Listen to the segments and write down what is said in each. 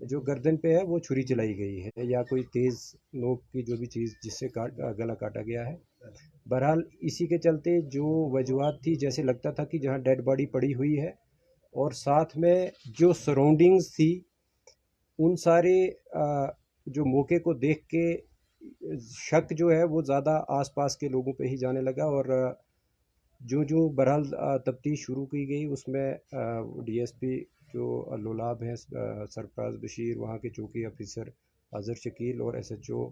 जो गर्दन पे है वो छुरी चलाई गई है या कोई तेज़ नोक की जो भी चीज़ जिससे गला काटा गया है। बहरहाल इसी के चलते जो वजूहत थी, जैसे लगता था कि जहाँ डेड बॉडी पड़ी हुई है और साथ में जो सराउंडिंग्स थी उन सारे जो मौके को देख के शक जो है वो ज़्यादा आसपास के लोगों पे ही जाने लगा। और जो जो बहरहाल तफ्तीश शुरू की गई उसमें डीएसपी जो लोलाब हैं सरफराज बशीर, वहाँ के चौकी ऑफिसर अजहर शकील और एसएचओ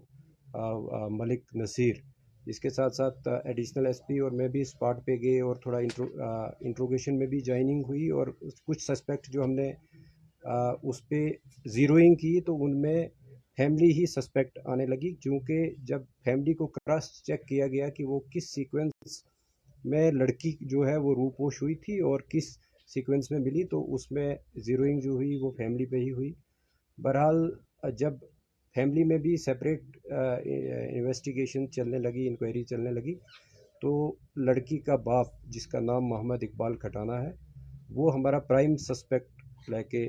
मलिक नसीर, इसके साथ साथ एडिशनल एसपी और मैं भी स्पॉट पे गए और थोड़ा इंट्रोगेशन में भी ज्वाइनिंग हुई। और कुछ सस्पेक्ट जो हमने उस पर ज़ीरोइंग की तो उनमें फैमिली ही सस्पेक्ट आने लगी, क्योंकि जब फैमिली को क्रॉस चेक किया गया कि वो किस सीक्वेंस में लड़की जो है वो रूपोश हुई थी और किस सीक्वेंस में मिली, तो उसमें ज़ीरोइंग जो हुई वो फैमिली पे ही हुई। बहरहाल जब फैमिली में भी सेपरेट इन्वेस्टिगेशन चलने लगी, इंक्वायरी चलने लगी, तो लड़की का बाप जिसका नाम मोहम्मद इकबाल खटाना है वो हमारा प्राइम सस्पेक्ट लेके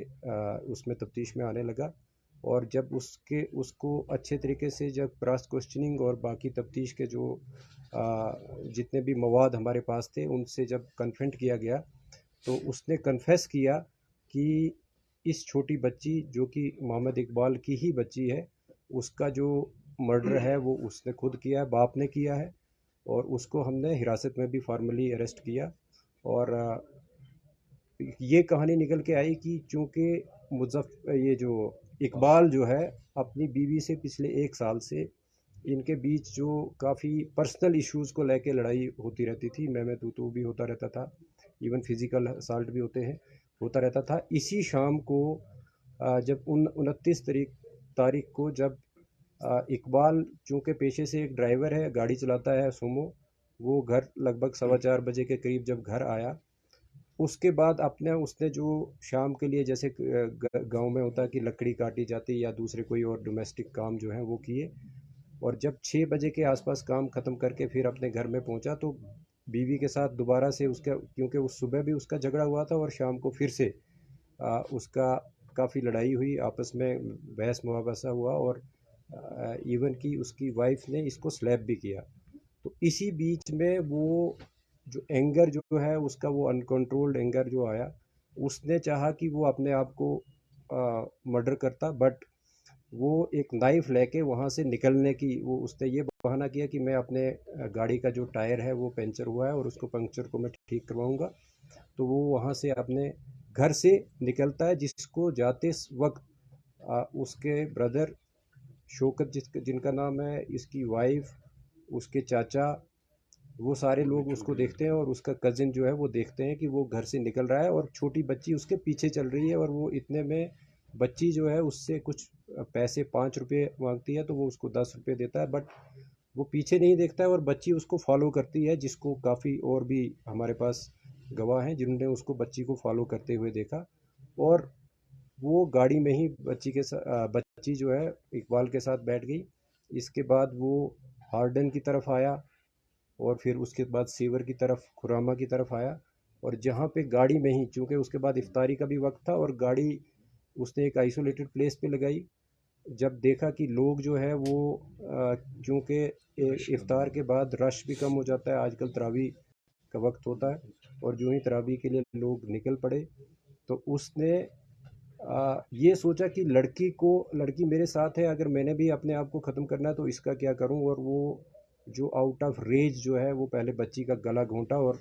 उसमें तफ्तीश में आने लगा। और जब उसको अच्छे तरीके से जब क्रॉस क्वेश्चनिंग और बाकी तफ्तीश के जो जितने भी मवाद हमारे पास थे उनसे जब कन्फ्रंट किया गया तो उसने कन्फेस किया कि इस छोटी बच्ची जो कि मोहम्मद इकबाल की ही बच्ची है, उसका जो मर्डर है वो उसने खुद किया है, बाप ने किया है। और उसको हमने हिरासत में भी फार्मली अरेस्ट किया। और ये कहानी निकल के आई कि चूँकि ये जो इकबाल जो है अपनी बीवी से पिछले 1 साल से इनके बीच जो काफ़ी पर्सनल इश्यूज़ को लेके लड़ाई होती रहती थी, मैं तू भी होता रहता था, इवन फिज़िकल असॉल्ट भी होता रहता था। इसी शाम को जब 29 तारीख को जब इकबाल चूँकि पेशे से एक ड्राइवर है, गाड़ी चलाता है सुमो, वो घर लगभग 4:15 बजे के करीब जब घर आया, उसके बाद अपने उसने जो शाम के लिए जैसे गांव में होता है कि लकड़ी काटी जाती या दूसरे कोई और डोमेस्टिक काम जो है वो किए। और जब 6 बजे के आसपास काम ख़त्म करके फिर अपने घर में पहुंचा तो बीवी के साथ दोबारा से उसका, क्योंकि उस सुबह भी उसका झगड़ा हुआ था और शाम को फिर से उसका काफ़ी लड़ाई हुई, आपस में बहस मुहावसा हुआ। और इवन कि उसकी वाइफ ने इसको स्लैप भी किया। तो इसी बीच में वो जो एंगर जो है उसका, वो अनकंट्रोल्ड एंगर जो आया, उसने चाहा कि वो अपने आप को मर्डर करता। बट वो एक नाइफ लेके वहाँ से निकलने की, वो उसने ये बहाना किया कि मैं अपने गाड़ी का जो टायर है वो पंचर हुआ है और उसको पंक्चर को मैं ठीक करवाऊंगा। तो वो वहाँ से अपने घर से निकलता है, जिसको जाते वक्त उसके ब्रदर शौकत जिनका नाम है, इसकी वाइफ, उसके चाचा, वो सारे लोग उसको देखते हैं और उसका कज़िन जो है वो देखते हैं कि वो घर से निकल रहा है और छोटी बच्ची उसके पीछे चल रही है। और वो इतने में बच्ची जो है उससे कुछ पैसे 5 रुपये मांगती है तो वो उसको 10 रुपये देता है। बट वो पीछे नहीं देखता है और बच्ची उसको फॉलो करती है, जिसको काफ़ी और भी हमारे पास गवाह हैं जिन्होंने उसको बच्ची को फॉलो करते हुए देखा। और वो गाड़ी में ही बच्ची जो है इकबाल के साथ बैठ गई। इसके बाद वो हार्डन की तरफ आया और फिर उसके बाद सीवर की तरफ, खुरामा की तरफ आया। और जहाँ पे गाड़ी में ही, चूँकि उसके बाद इफ्तारी का भी वक्त था और गाड़ी उसने एक आइसोलेटेड प्लेस पे लगाई। जब देखा कि लोग जो है वो क्योंकि इफ्तार के बाद रश भी कम हो जाता है, आजकल तरावी का वक्त होता है, और जो ही तरावी के लिए लोग निकल पड़े, तो उसने ये सोचा कि लड़की मेरे साथ है, अगर मैंने भी अपने आप को ख़त्म करना है तो इसका क्या करूं। और वो जो आउट ऑफ रेज जो है वो पहले बच्ची का गला घोंटा और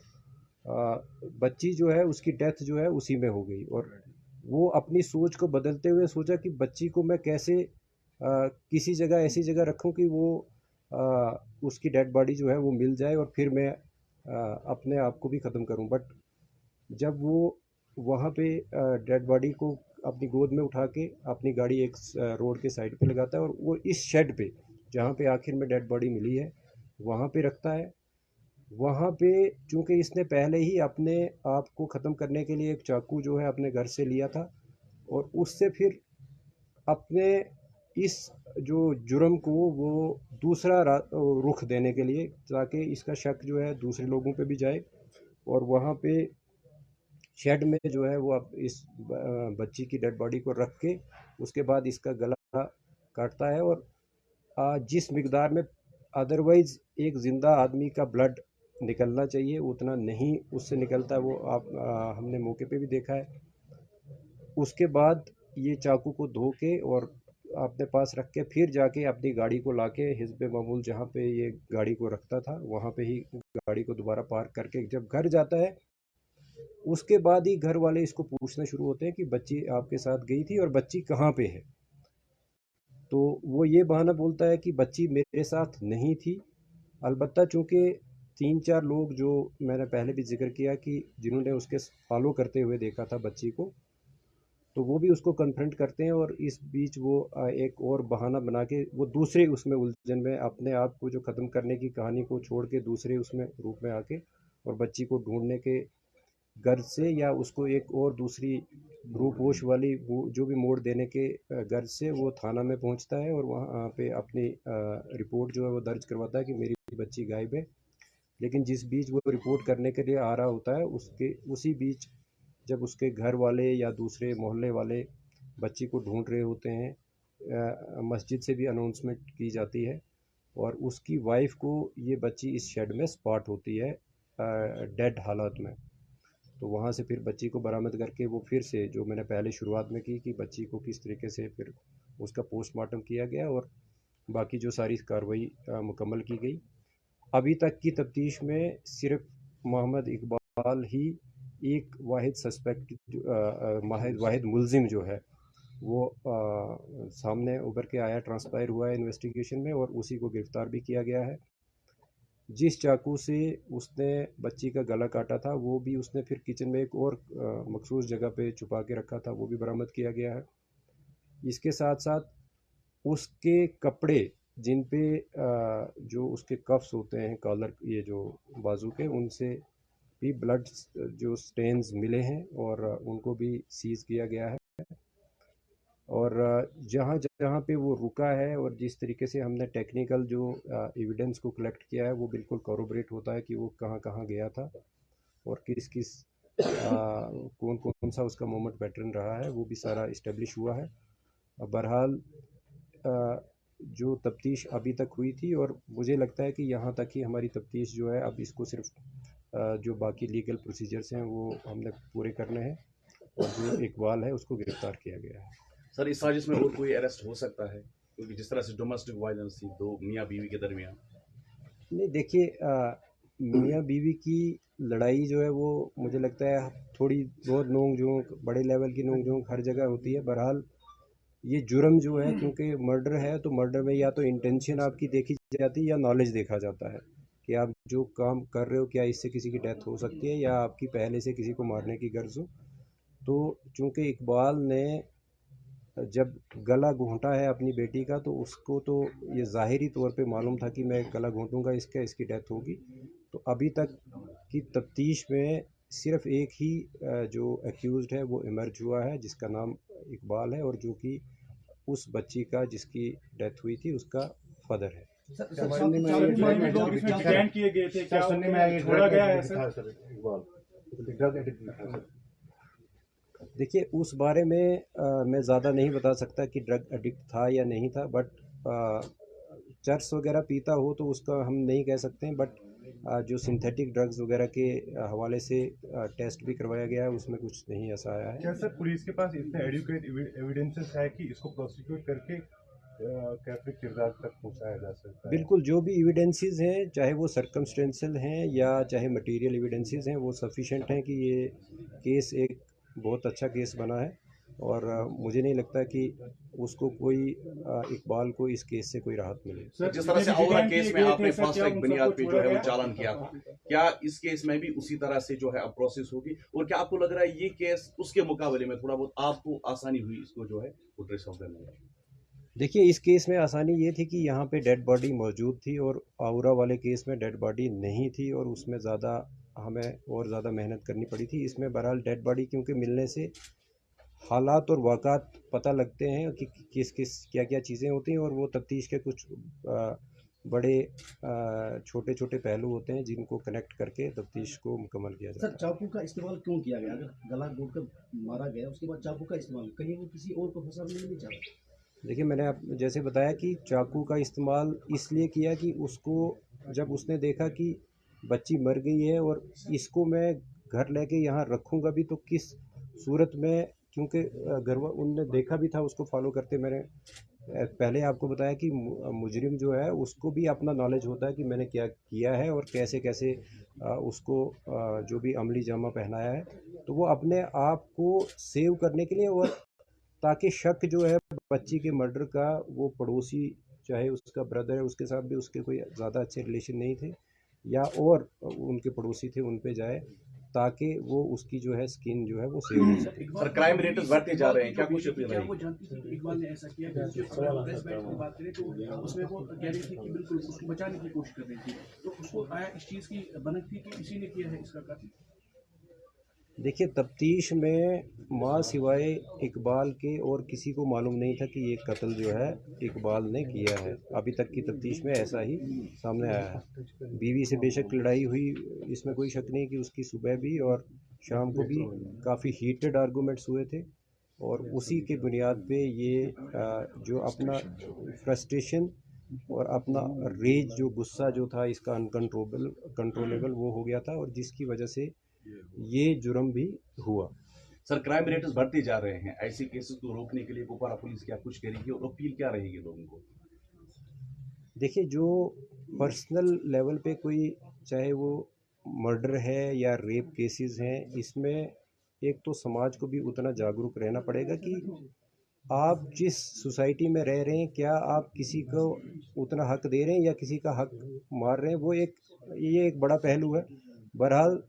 बच्ची जो है उसकी डेथ जो है उसी में हो गई। और वो अपनी सोच को बदलते हुए सोचा कि बच्ची को मैं कैसे किसी जगह, ऐसी जगह रखूं कि वो उसकी डेड बॉडी जो है वो मिल जाए और फिर मैं अपने आप को भी ख़त्म करूं। बट जब वो वहाँ पे डेड बॉडी को अपनी गोद में उठा के अपनी गाड़ी एक रोड के साइड पे लगाता है और वो इस शेड पे जहाँ पे आखिर में डेड बॉडी मिली है वहाँ पे रखता है। वहाँ पे चूँकि इसने पहले ही अपने आप को ख़त्म करने के लिए एक चाकू जो है अपने घर से लिया था, और उससे फिर अपने इस जो जुर्म को वो दूसरा रुख देने के लिए, ताकि इसका शक जो है दूसरे लोगों पे भी जाए। और वहाँ पे शेड में जो है वो अब इस बच्ची की डेड बॉडी को रख के उसके बाद इसका गला काटता है। और जिस मिकदार में अदरवाइज़ एक ज़िंदा आदमी का ब्लड निकलना चाहिए उतना नहीं उससे निकलता, वो आप हमने मौके पे भी देखा है। उसके बाद ये चाकू को धो के और अपने पास रख के फिर जाके अपनी गाड़ी को लाके हिस्ब मामूल जहाँ पे ये गाड़ी को रखता था वहाँ पे ही गाड़ी को दोबारा पार्क करके जब घर जाता है, उसके बाद ही घर वाले इसको पूछना शुरू होते हैं कि बच्ची आपके साथ गई थी और बच्ची कहाँ पे है। तो वो ये बहाना बोलता है कि बच्ची मेरे साथ नहीं थी। अलबत्ता चूँकि 3-4 लोग जो मैंने पहले भी ज़िक्र किया कि जिन्होंने उसके फॉलो करते हुए देखा था बच्ची को, तो वो भी उसको कन्फ्रंट करते हैं और इस बीच वो एक और बहाना बना के वो दूसरे उसमें उलझन में अपने आप को जो ख़त्म करने की कहानी को छोड़ के दूसरे उसमें रूप में आके और बच्ची को ढूंढने के गर्ज से या उसको एक और दूसरी रूपोश वाली वो जो भी मोड़ देने के गर्ज से वो थाना में पहुंचता है और वहाँ पे अपनी रिपोर्ट जो है वो दर्ज करवाता है कि मेरी बच्ची गायब है। लेकिन जिस बीच वो रिपोर्ट करने के लिए आ रहा होता है उसके उसी बीच जब उसके घर वाले या दूसरे मोहल्ले वाले बच्ची को ढूंढ रहे होते हैं, मस्जिद से भी अनाउंसमेंट की जाती है और उसकी वाइफ को ये बच्ची इस शेड में स्पॉट होती है डेड हालत में। तो वहाँ से फिर बच्ची को बरामद करके वो फिर से जो मैंने पहले शुरुआत में की कि बच्ची को किस तरीके से फिर उसका पोस्टमार्टम किया गया और बाकी जो सारी कार्रवाई मुकम्मल की गई। अभी तक की तफ्तीश में सिर्फ मोहम्मद इकबाल ही एक वाहिद सस्पेक्ट वाहिद मुलजिम जो है वो सामने उभर के आया, ट्रांसपायर हुआ है इन्वेस्टिगेशन में और उसी को गिरफ़्तार भी किया गया है। जिस चाकू से उसने बच्ची का गला काटा था वो भी उसने फिर किचन में एक और मखसूस जगह पे छुपा के रखा था, वो भी बरामद किया गया है। इसके साथ साथ उसके कपड़े जिन पे जो उसके कफ्स होते हैं कॉलर ये जो बाजू के उनसे भी ब्लड जो स्टेन्स मिले हैं और उनको भी सीज़ किया गया है। और जहाँ जहाँ पे वो रुका है और जिस तरीके से हमने टेक्निकल जो एविडेंस को कलेक्ट किया है वो बिल्कुल कॉरोबरेट होता है कि वो कहाँ कहाँ गया था और किस किस कौन कौन सा उसका मूवमेंट पैटर्न रहा है वो भी सारा इस्टेब्लिश हुआ है। बहरहाल जो तफ्तीश अभी तक हुई थी और मुझे लगता है कि यहाँ तक ही हमारी तफ्तीश जो है, अब इसको सिर्फ जो बाकी लीगल प्रोसीजर्स हैं वो हमने पूरे करने हैं और जो इकबाल है उसको गिरफ्तार किया गया है। सर इस साजिश में और कोई अरेस्ट हो सकता है क्योंकि जिस तरह से डोमेस्टिक वायलेंस थी दो मियाँ बीवी के दरमियान? नहीं देखिए, मियाँ बीवी की लड़ाई जो है वो मुझे लगता है थोड़ी बहुत नोक झोंक बड़े लेवल की नोक झोंक हर जगह होती है। बहरहाल ये जुर्म जो है क्योंकि मर्डर है तो मर्डर में या तो इंटेंशन आपकी देखी जाती है या नॉलेज देखा जाता है कि आप जो काम कर रहे हो क्या इससे किसी की डेथ हो सकती है या आपकी पहले से किसी को मारने की गर्ज हो। तो चूंकि इकबाल ने जब गला घोंटा है अपनी बेटी का तो उसको तो ये ज़ाहिरी तौर पे मालूम था कि मैं गला घोंटूंगा इसका इसकी डेथ होगी। तो अभी तक की तफ्तीश में सिर्फ एक ही जो एक्यूज़्ड है वो इमर्ज हुआ है जिसका नाम इकबाल है और जो कि उस बच्ची का जिसकी डेथ हुई थी उसका फादर है। देखिए उस बारे में मैं ज़्यादा नहीं बता सकता कि ड्रग एडिक्ट था या नहीं था, बट चर्स वगैरह पीता हो तो उसका हम नहीं कह सकते हैं। बट जो सिंथेटिक ड्रग्स वगैरह के हवाले से टेस्ट भी करवाया गया है उसमें कुछ नहीं ऐसा आया है। क्या सर पुलिस के पास इतने एडुकेट एविडेंसेस है कि इसको प्रोसिक्यूट करके कैफे किरदार तक पहुंचाया जा सकता है? बिल्कुल, जो भी एविडेंसेस हैं चाहे वो सर्कमस्टेंशियल हैं या चाहे मटेरियल एविडेंसेस हैं वो सफिशेंट हैं कि ये केस एक बहुत अच्छा केस बना है और मुझे नहीं लगता कि उसको कोई इकबाल को इस केस से कोई राहत मिले। जिस तरह से औरा केस में आपने फास्ट ट्रैक बुनियाद पे जो है वो चालान किया था, क्या इस केस में भी उसी तरह से जो है अब प्रोसेस होगी और क्या आपको लग रहा है ये केस उसके मुकाबले में थोड़ा बहुत आपको आसानी हुई इसको जो है वो ट्रेस आउट करने में? देखिए इस केस में आसानी ये थी कि यहाँ पे डेड बॉडी मौजूद थी और आउरा वाले केस में डेड बॉडी नहीं थी और उसमें ज़्यादा हमें और ज़्यादा मेहनत करनी पड़ी थी। इसमें बहरहाल डेड बॉडी क्योंकि मिलने से हालात और वाक़ात पता लगते हैं कि किस किस क्या क्या चीज़ें होती हैं और वो तफ्तीश के कुछ बड़े छोटे छोटे पहलू होते हैं जिनको कनेक्ट करके तफ्तीश को मुकम्मल किया जाता सर, है। चाकू का इस्तेमाल क्यों किया गया? अगर गला घोंटकर मारा गया उसके बाद चाकू का इस्तेमाल, कहीं वो किसी और को फंसाने नहीं चाह रहा? देखिए, मैंने आप जैसे बताया कि चाकू का इस्तेमाल इसलिए किया कि उसको जब उसने देखा कि बच्ची मर गई है और इसको मैं घर लेके यहाँ रखूँगा भी तो किस सूरत में, क्योंकि उनने देखा भी था उसको फॉलो करते। मैंने पहले आपको बताया कि मुजरिम जो है उसको भी अपना नॉलेज होता है कि मैंने क्या किया है और कैसे कैसे उसको जो भी अमली जामा पहनाया है, तो वो अपने आप को सेव करने के लिए और ताकि शक जो है बच्ची के मर्डर का, वो पड़ोसी चाहे उसका ब्रदर है उसके साथ भी उसके कोई ज़्यादा अच्छे रिलेशन नहीं थे या और उनके पड़ोसी थे उन पे जाए, ताकि वो उसकी जो है स्किन जो है वो सेव हो सके। सर, क्राइम रेट्स बढ़ते जा रहे हैं, क्या कुछ अपील क्या रहेगी? वो जानती थी कि इकबाल ने ऐसा किया? प्रेस बैट की बात करें तो उसमें वो कह रही थी कि बिल्कुल उसको बचाने की कोशिश कर रही थी, तो उसको आया इस चीज़ की भनक थी कि इसी ने किया है इसका कातिल? देखिए, तफ्तीश में माँ सिवाय इकबाल के और किसी को मालूम नहीं था कि ये कत्ल जो है इकबाल ने किया है। अभी तक की तफ्तीश में ऐसा ही सामने आया है। बीवी से बेशक लड़ाई हुई, इसमें कोई शक नहीं कि उसकी सुबह भी और शाम को भी काफ़ी हीटेड आर्गूमेंट्स हुए थे और उसी के बुनियाद पे ये जो अपना फ्रस्ट्रेशन और अपना रेज, जो गुस्सा जो था इसका कंट्रोलेबल वो हो गया था और जिसकी वजह से ये जुर्म भी हुआ। सर, क्राइम रेट्स बढ़ते जा रहे हैं, ऐसे केसेस को रोकने के लिए कुपवारा पुलिस क्या कुछ करेगी और अपील क्या रहेगी लोगों को? देखिए, जो पर्सनल लेवल पे कोई, चाहे वो मर्डर है या रेप केसेस हैं, इसमें एक तो समाज को भी उतना जागरूक रहना पड़ेगा कि आप जिस सोसाइटी में रह रहे हैं, क्या आप किसी को उतना हक दे रहे हैं या किसी का हक मार रहे हैं, वो ये एक बड़ा पहलू है। बहरहाल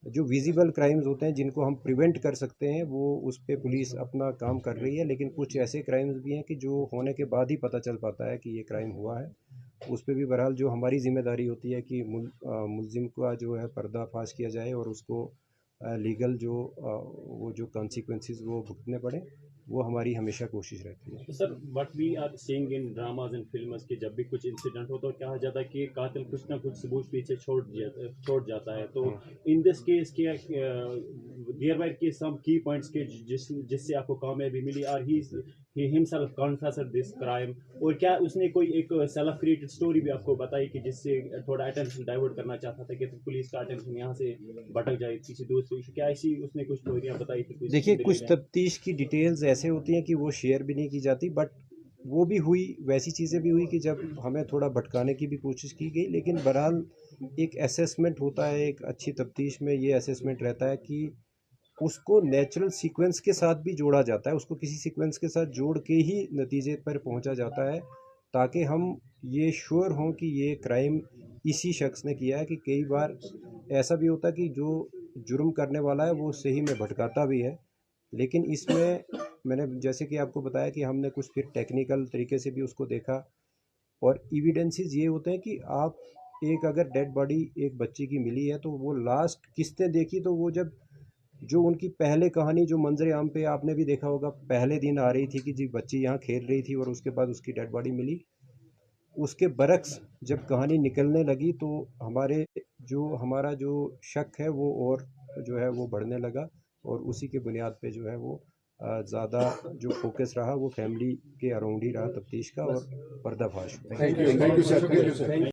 जो विजिबल क्राइम्स होते हैं जिनको हम प्रिवेंट कर सकते हैं, वो उस पे पुलिस अपना काम कर रही है, लेकिन कुछ ऐसे क्राइम्स भी हैं कि जो होने के बाद ही पता चल पाता है कि ये क्राइम हुआ है। उस पे भी बहरहाल जो हमारी ज़िम्मेदारी होती है कि मुलजिम का जो है पर्दाफाश किया जाए और उसको लीगल जो वो जो कॉन्सिक्वेंसेस वो भुगतने पड़े, वो हमारी हमेशा कोशिश रहती है। तो sir, what we are seeing in dramas and films कि जब भी कुछ इंसिडेंट हो तो कहा जाता है कि कातिल कुछ ना कुछ सबूत पीछे छोड़ जाता है, तो इन दिस केस के देयर वर के सम की पॉइंट्स के जिससे आपको कामयाबी मिली, और he himself confessed this crime, और क्या उसने कोई एक सेल्फ क्रिएटेड स्टोरी भी आपको बताई कि जिससे थोड़ा अटेंशन डाइवर्ट करना चाहता था कि पुलिस का अटेंशन यहाँ से भटक जाए किसी दूसरे इशू, क्या ऐसी उसने कुछ स्टोरियाँ बताई थी? देखिए, कुछ तफ्तीश की डिटेल्स ऐसे होती हैं कि वो शेयर भी नहीं की जाती, बट वो भी हुई, वैसी चीज़ें भी हुई कि जब हमें थोड़ा भटकाने की भी कोशिश की गई, लेकिन बहरहाल एक असेसमेंट होता है, एक अच्छी तफ्तीश में ये असेसमेंट रहता है कि उसको नेचुरल सीक्वेंस के साथ भी जोड़ा जाता है, उसको किसी सीक्वेंस के साथ जोड़ के ही नतीजे पर पहुंचा जाता है, ताकि हम ये श्योर हों कि ये क्राइम इसी शख्स ने किया है। कि कई बार ऐसा भी होता है कि जो जुर्म करने वाला है वो सही में भटकाता भी है, लेकिन इसमें मैंने जैसे कि आपको बताया कि हमने कुछ फिर टेक्निकल तरीके से भी उसको देखा, और एविडेंसेस ये होते हैं कि आप एक अगर डेड बॉडी एक बच्ची की मिली है तो वो लास्ट किसने देखी, तो वो जब जो उनकी पहले कहानी जो मंजर आम पे आपने भी देखा होगा, पहले दिन आ रही थी कि जी बच्ची यहाँ खेल रही थी और उसके बाद उसकी डेड बॉडी मिली, उसके बरक्स जब कहानी निकलने लगी तो हमारा जो शक है वो और जो है वो बढ़ने लगा, और उसी के बुनियाद पे जो है वो ज़्यादा जो फोकस रहा वो फैमिली के अराउंड ही रहा तफ्तीश का और पर्दाफाश। Thank you sir.